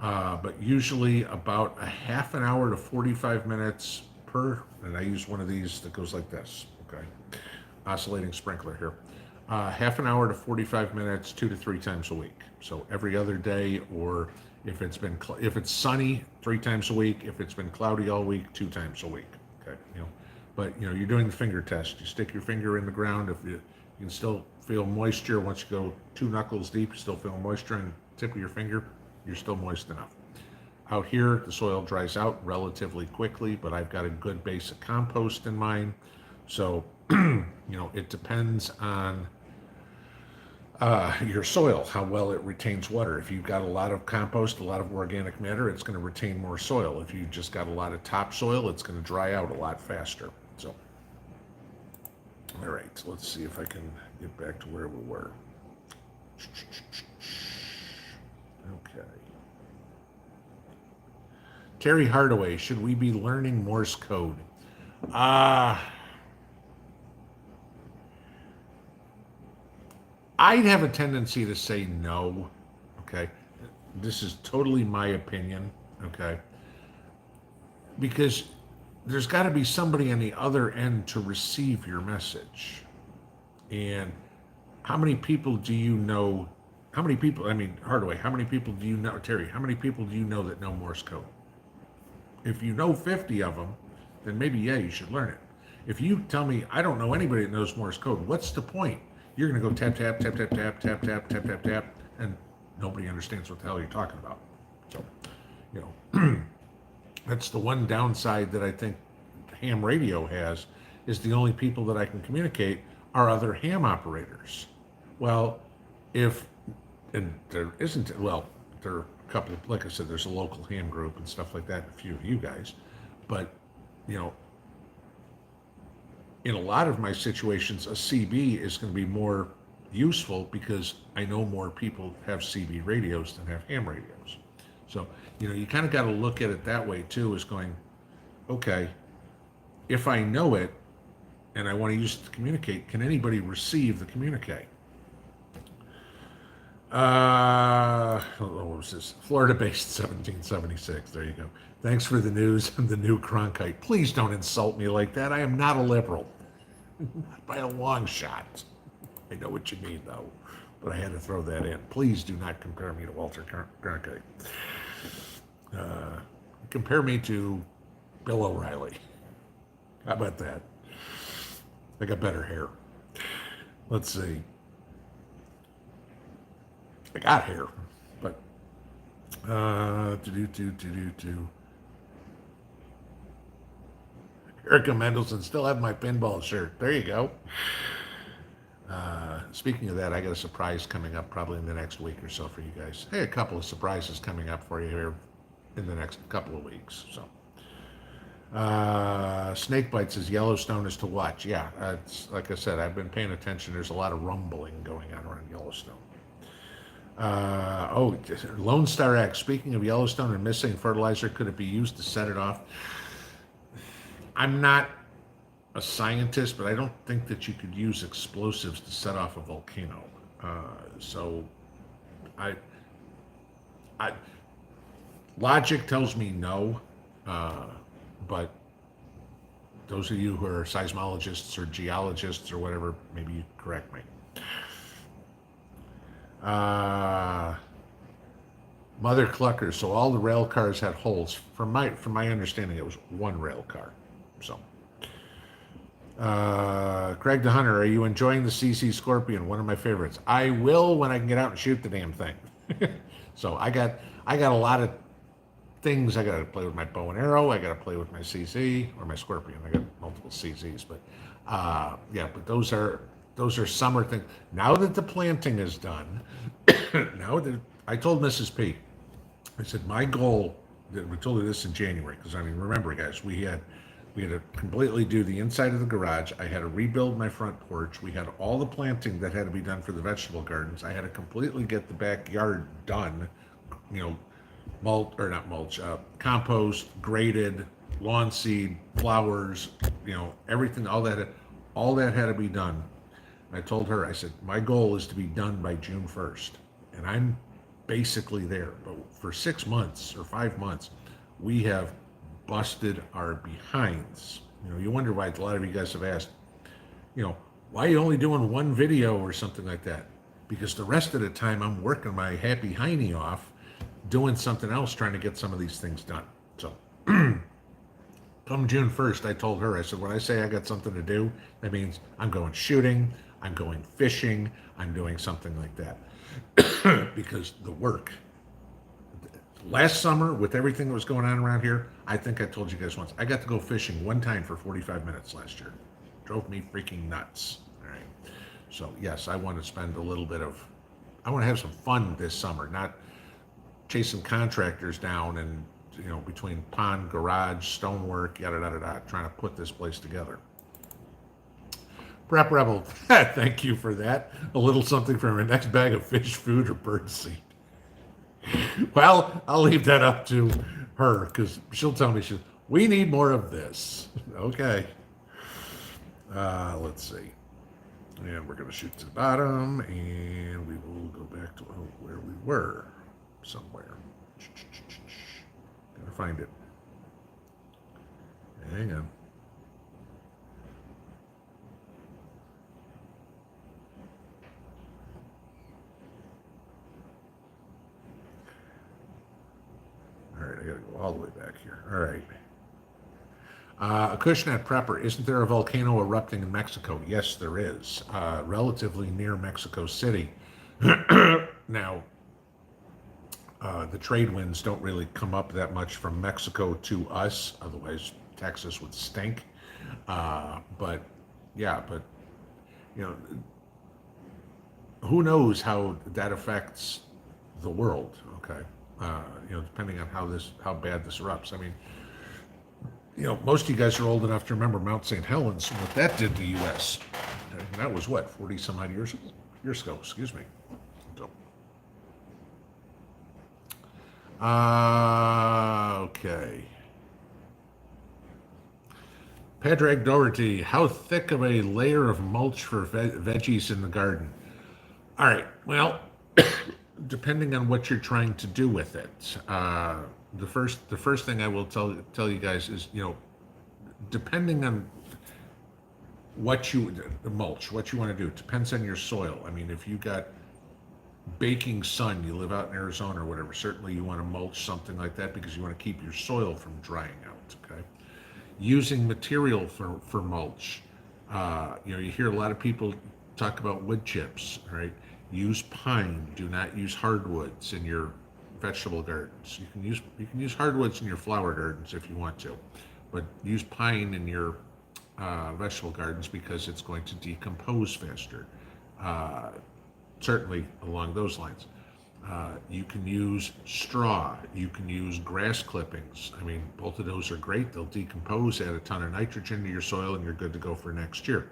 Speaker 1: but usually about a half an hour to 45 minutes per, and I use one of these that goes like this, okay, oscillating sprinkler here. Half an hour to 45 minutes, 2 to 3 times a week. So every other day, or if it's sunny, 3 times a week. If it's been cloudy all week, 2 times a week. Okay, but you're doing the finger test. You stick your finger in the ground. If you can still feel moisture once you go 2 knuckles deep, you still feel moisture in the tip of your finger, you're still moist enough. Out here, the soil dries out relatively quickly, but I've got a good base of compost in mine. So, it depends on your soil, how well it retains water. If you've got a lot of compost, a lot of organic matter, it's going to retain more soil. If you just got a lot of topsoil, it's going to dry out a lot faster. So, all right, let's see if I can get back to where we were. Okay. Terry Hardaway, should we be learning Morse code? I'd have a tendency to say no, okay? This is totally my opinion, okay? Because there's got to be somebody on the other end to receive your message. And how many people do you know? Hardaway, how many people do you know? Terry, how many people do you know that know Morse code? If you know 50 of them, then maybe, yeah, you should learn it. If you tell me, I don't know anybody that knows Morse code, what's the point? You're going to go tap, tap, tap, tap, tap, tap, tap, tap, tap, tap, and nobody understands what the hell you're talking about. So, that's the one downside that I think ham radio has, is the only people that I can communicate are other ham operators. Well, and there isn't, well, there are a couple, like I said, there's a local ham group and stuff like that, a few of you guys, but, in a lot of my situations, a CB is going to be more useful because I know more people have CB radios than have ham radios. So, you kind of got to look at it that way too, is going, okay, if I know it and I want to use it to communicate, can anybody receive the communique? What was this? Florida-based 1776. There you go. Thanks for the news on the new Cronkite. Please don't insult me like that. I am not a liberal. Not by a long shot. I know what you mean, though. But I had to throw that in. Please do not compare me to Walter Cronkite. compare me to Bill O'Reilly. How about that? I got better hair. Let's see. I got hair, but to. Erica Mendelson, still have my pinball shirt. There you go. Speaking of that, I got a surprise coming up probably in the next week or so for you guys. Hey, a couple of surprises coming up for you here in the next couple of weeks. So, Snakebite says Yellowstone is to watch. Yeah, it's like I said, I've been paying attention. There's a lot of rumbling going on around Yellowstone. Lone Star X. Speaking of Yellowstone and missing fertilizer, could it be used to set it off? I'm not a scientist, but I don't think that you could use explosives to set off a volcano. So, I logic tells me no, but those of you who are seismologists or geologists or whatever, maybe you correct me. Mother Clucker. So all the rail cars had holes. From my understanding, it was one rail car. So. Craig the Hunter, are you enjoying the CC Scorpion? One of my favorites. I will when I can get out and shoot the damn thing. So I got a lot of things. I got to play with my bow and arrow. I got to play with my CC or my Scorpion. I got multiple CCs, but but those are summer things. Now that the planting is done, now that I told Mrs. P, I said my goal. We told her this in January because remember, guys, we had to completely do the inside of the garage. I had to rebuild my front porch. We had all the planting that had to be done for the vegetable gardens. I had to completely get the backyard done, compost, graded, lawn seed, flowers, everything, all that had to be done. And I told her, I said, my goal is to be done by June 1st. And I'm basically there. But for 6 months or 5 months, we have busted our behinds. You wonder why a lot of you guys have asked, why are you only doing one video or something like that? Because the rest of the time I'm working my happy hiney off, doing something else, trying to get some of these things done. So come June 1st, I told her, I said, when I say I got something to do, that means I'm going shooting, I'm going fishing, I'm doing something like that. Because the work, last summer, with everything that was going on around here, I think I told you guys once, I got to go fishing one time for 45 minutes last year. Drove me freaking nuts. All right. So, yes, I want to spend I want to have some fun this summer, not chasing contractors down and, between pond, garage, stonework, yada, yada, yada, trying to put this place together. Prep Rebel, thank you for that. A little something from our next bag of fish food or bird seed. Well, I'll leave that up to her because she'll tell me, we need more of this. Okay. Let's see. And we're going to shoot to the bottom and we will go back to where we were somewhere. Gotta find it. Hang on. All right, I gotta go all the way back here. All right. Acushnet Prepper, isn't there a volcano erupting in Mexico? Yes, there is. Relatively near Mexico City. Now, the trade winds don't really come up that much from Mexico to us. Otherwise, Texas would stink. But who knows how that affects the world? Okay. Depending on how bad this erupts. Most of you guys are old enough to remember Mount St. Helens and what that did to the U.S. And that was 40 some odd years ago, excuse me. So, okay. Padraig Doherty, how thick of a layer of mulch for veggies in the garden? All right, well, depending on what you're trying to do with it. The first thing I will tell you guys is, depending on the mulch, what you want to do, depends on your soil. If you got baking sun, you live out in Arizona or whatever, certainly you want to mulch something like that because you want to keep your soil from drying out, okay? Using material for mulch. You hear a lot of people talk about wood chips, right? Use pine. Do not use hardwoods in your vegetable gardens. You can use hardwoods in your flower gardens if you want to, but use pine in your vegetable gardens because it's going to decompose faster. Uh, Certainly along those lines. You can use straw. You can use grass clippings. I mean, both of those are great. They'll decompose, add a ton of nitrogen to your soil, and you're good to go for next year.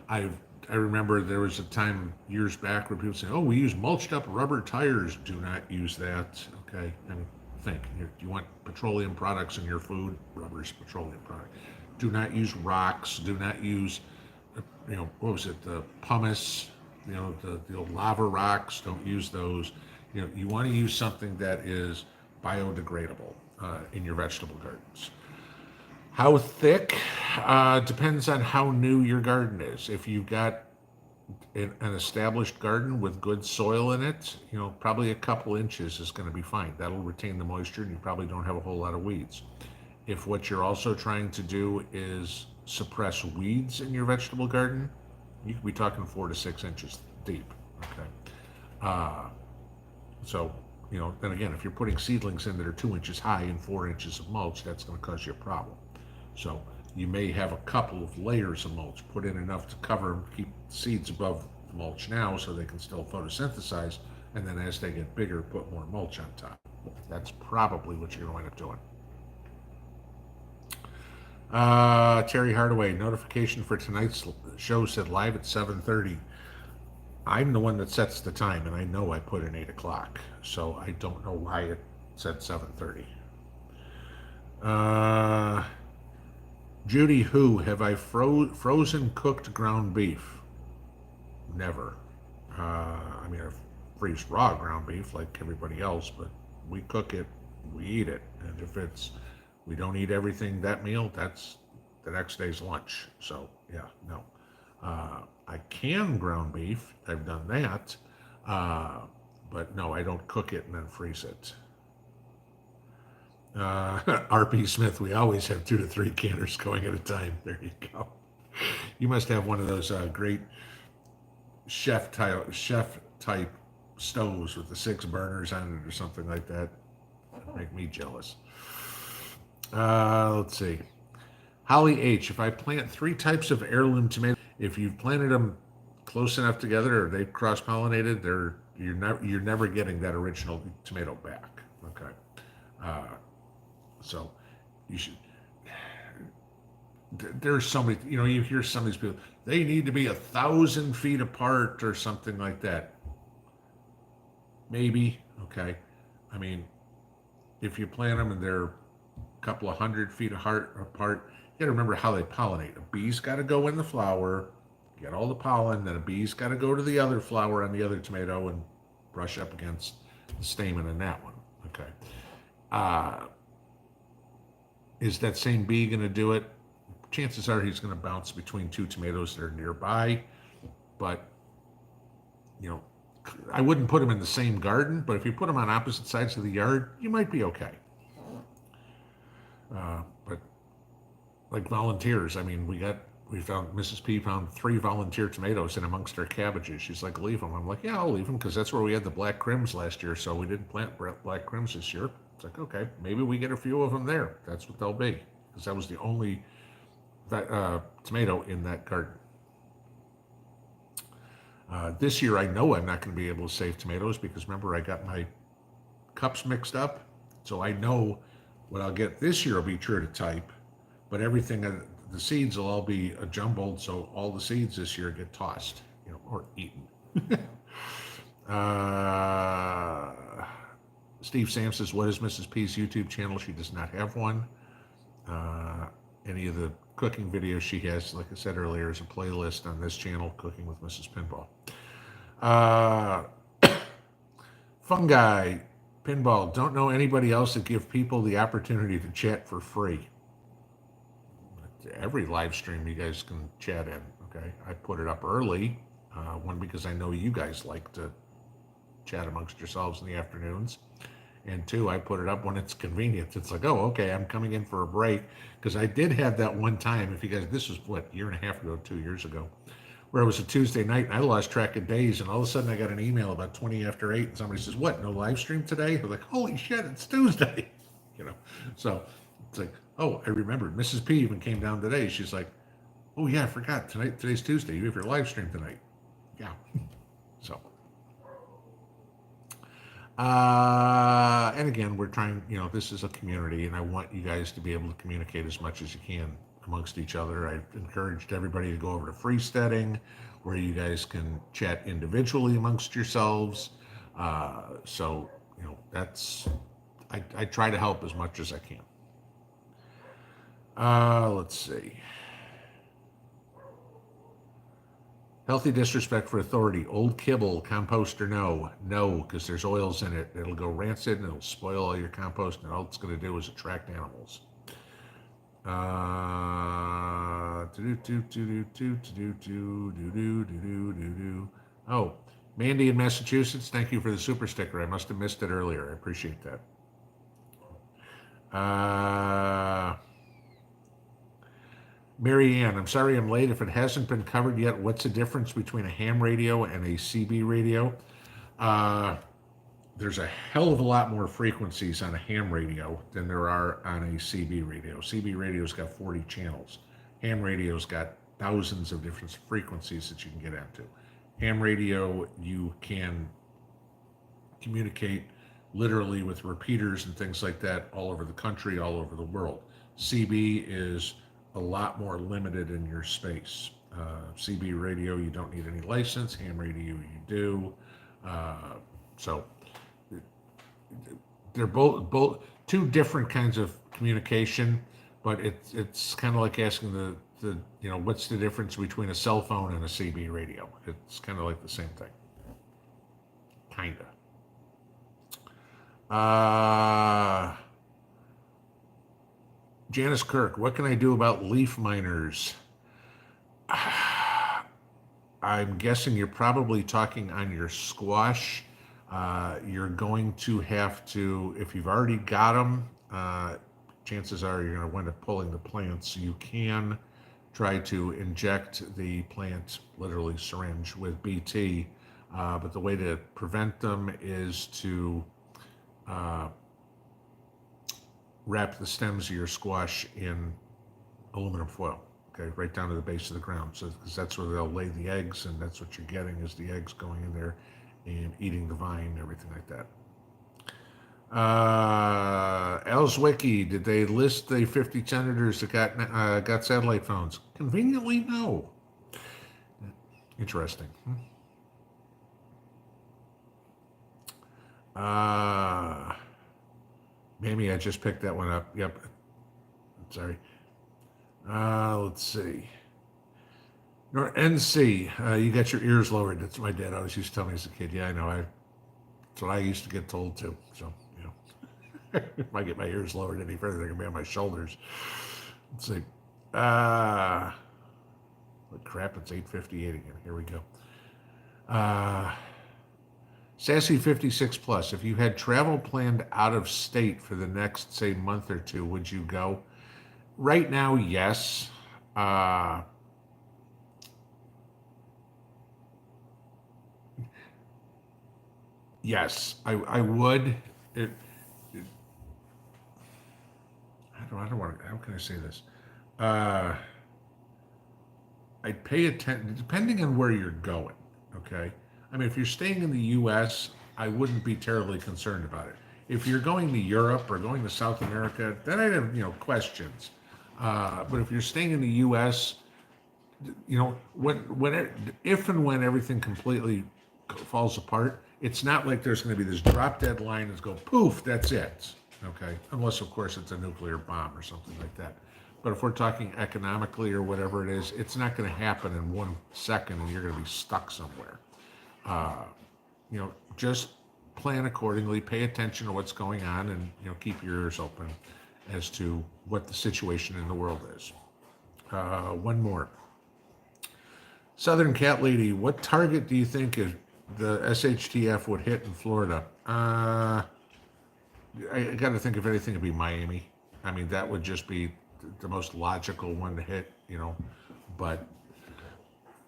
Speaker 1: I I remember there was a time years back where people say, "Oh, we use mulched up rubber tires." Do not use that. Okay, and think you want petroleum products in your food. Rubber is a petroleum product. Do not use rocks. Do not use, what was it? The pumice. The old lava rocks. Don't use those. You want to use something that is biodegradable in your vegetable gardens. How thick depends on how new your garden is. If you've got an established garden with good soil in it, probably a couple inches is going to be fine. That'll retain the moisture, and you probably don't have a whole lot of weeds. If what you're also trying to do is suppress weeds in your vegetable garden, you could be talking 4 to 6 inches deep. Okay. Uh, so, then again, if you're putting seedlings in that are 2 inches high and 4 inches of mulch, that's going to cause you a problem. So you may have a couple of layers of mulch, put in enough to cover them, keep seeds above the mulch now so they can still photosynthesize, and then as they get bigger, put more mulch on top. That's probably what you're going to end up doing. Terry Hardaway, notification for tonight's show said live at 7:30. I'm the one that sets the time, and I know I put in 8 o'clock, so I don't know why it said 7:30. Judy, have I frozen cooked ground beef? Never. I mean, I freeze raw ground beef like everybody else, but we cook it, we eat it, and if we don't eat everything that meal, that's the next day's lunch. So yeah, no. I can ground beef. I've done that, but no, I don't cook it and then freeze it. RP Smith, we always have 2 to 3 canners going at a time. There you go. You must have one of those great chef type stoves with the 6 burners on it or something like that. That'd make me jealous. Let's see. Holly H, if I plant 3 types of heirloom tomatoes, if you've planted them close enough together or they've cross-pollinated, you're never getting that original tomato back. Okay. So you should. There's so many. You hear some of these people. They need to be 1,000 feet apart or something like that. Maybe. Okay. I mean, if you plant them and they're a couple of 100 feet apart, you got to remember how they pollinate. A bee's got to go in the flower, get all the pollen, then a bee's got to go to the other flower on the other tomato and brush up against the stamen in that one. Okay. Is that same bee going to do it? Chances are he's going to bounce between 2 tomatoes that are nearby, but I wouldn't put them in the same garden, but if you put them on opposite sides of the yard, you might be okay. But like volunteers, I mean, Mrs. P found 3 volunteer tomatoes in amongst our cabbages. She's like, leave them. I'm like, yeah, I'll leave them because that's where we had the black crims last year, so we didn't plant black crims this year. It's like, okay, maybe we get a few of them there. That's what they'll be, because that was the only tomato in that garden. This year, I know I'm not going to be able to save tomatoes because remember, I got my cups mixed up. So I know what I'll get this year will be true to type, but everything, the seeds will all be jumbled. So all the seeds this year get tossed, or eaten. Steve Sam says, what is Mrs. P's YouTube channel? She does not have one. Any of the cooking videos she has, like I said earlier, is a playlist on this channel, Cooking with Mrs. Pinball. Fungi, Pinball, don't know anybody else that give people the opportunity to chat for free. Every live stream you guys can chat in, okay? I put it up early One, because I know you guys like to chat amongst yourselves in the afternoons. And two, I put it up when it's convenient. It's like, oh, okay, I'm coming in for a break. Because I did have that one time, if you guys, this was what, a year and a half ago, 2 years ago, where it was a Tuesday night and I lost track of days. And all of a sudden I got an email about 20 after 8 and somebody says, what, no live stream today? I'm like, holy shit, it's Tuesday. You know, so it's like, oh, I remembered. Mrs. P even came down today. She's like, oh yeah, I forgot. Today's Tuesday. You have your live stream tonight. Yeah. So, and again, we're trying, this is a community and I want you guys to be able to communicate as much as you can amongst each other. I've encouraged everybody to go over to Freesteading where you guys can chat individually amongst yourselves. So, I try to help as much as I can. Let's see. Healthy disrespect for authority. Old kibble, compost or no? No, because there's oils in it. It'll go rancid and it'll spoil all your compost, and all it's going to do is attract animals. Oh, Mandy in Massachusetts, thank you for the super sticker. I must have missed it earlier. I appreciate that. Mary Ann, I'm sorry I'm late. If it hasn't been covered yet, what's the difference between a ham radio and a CB radio? There's a hell of a lot more frequencies on a ham radio than there are on a CB radio. CB radio's got 40 channels. Ham radio's got thousands of different frequencies that you can get into. Ham radio, you can communicate literally with repeaters and things like that all over the country, all over the world. CB is a lot more limited in your space. CB radio, you don't need any license. Ham radio, you do. So they're both two different kinds of communication, but it's kind of like asking the what's the difference between a cell phone and a CB radio? It's kind of like the same thing. Kinda. Janice Kirk, what can I do about leaf miners? I'm guessing you're probably talking on your squash. You're going to have to, if you've already got them, chances are you're going to wind up pulling the plants. You can try to inject the plant, literally syringe, with BT, but the way to prevent them is to wrap the stems of your squash in aluminum foil, okay, right down to the base of the ground. So, because that's where they'll lay the eggs, and that's what you're getting is the eggs going in there and eating the vine and everything like that. Al's Wiki, did they list the 50 senators that got satellite phones? Conveniently, no. Interesting. Mamie, I just picked that one up. Yep. Sorry. Let's see. Nor NC, you got your ears lowered. That's what my dad always used to tell me as a kid. Yeah, I know. That's what I used to get told too. So, if I get my ears lowered any further, they're gonna be on my shoulders. Let's see. What crap? It's 8:58 again. Here we go. Sassy 56 plus. If you had travel planned out of state for the next, say, month or two, would you go? Right now, yes. Yes, I would. I don't want to, how can I say this? I'd pay attention, depending on where you're going, okay? I mean, if you're staying in the U.S., I wouldn't be terribly concerned about it. If you're going to Europe or going to South America, then I'd have, questions. But if you're staying in the U.S., if and when everything completely falls apart, it's not like there's going to be this drop dead line that's go poof, that's it. Okay, unless of course it's a nuclear bomb or something like that. But if we're talking economically or whatever it is, it's not going to happen in 1 second and you're going to be stuck somewhere. Just plan accordingly, pay attention to what's going on, and keep your ears open as to what the situation in the world is. One more. Southern Cat Lady, what target do you think is the SHTF would hit in Florida? I got to think if anything, it'd be Miami. I mean, that would just be the most logical one to hit, But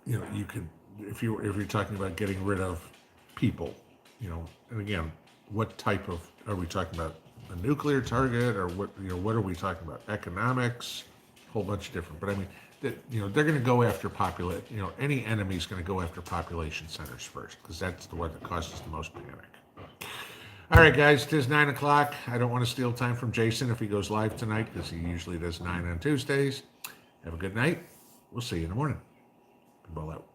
Speaker 1: you could, if you're talking about getting rid of people, and again, what type of are we talking about? A nuclear target, or what are we talking about? Economics, a whole bunch of different. But I mean, they're going to go after populate. Any enemy is going to go after population centers first because that's the one that causes the most panic. All right, guys, it is 9 o'clock. I don't want to steal time from Jason if he goes live tonight because he usually does 9 on Tuesdays. Have a good night. We'll see you in the morning. Pinball out.